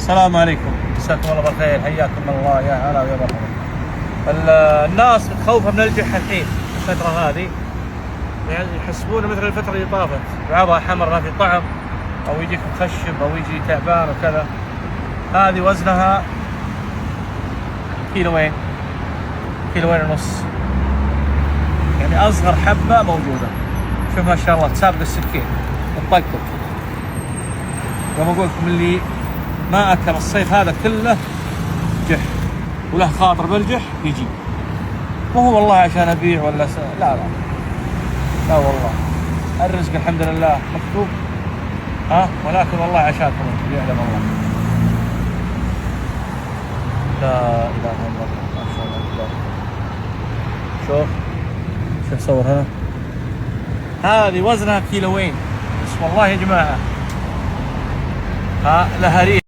السلام عليكم، مساكم الله بالخير، حياكم الله، يا هلا ويا مرحبا. الناس متخوفه من الجح الحين الفتره هذه، يعني يحسبونه مثل الفتره اللي طافت بعضها حمر ما في طعم، او يجيك مخشب او يجي تعبان وكذا. هذه وزنها كيلوين، كيلوين ونص، يعني اصغر حبه موجوده. شوف ما شاء الله تسابق السكين تطقطق. لما اقول لكم اللي ما اكل الصيف هذا كله جح وله خاطر بالجح يجي، مو هو والله عشان ابيع ولا لا لا والله الرزق الحمد لله مكتوب، ولكن والله عشاكم انتم يعلم الله. لا اله الا الله، ما شاء الله. شوف صورها، هذه وزنها كيلوين بس والله يا جماعه. لها ريح.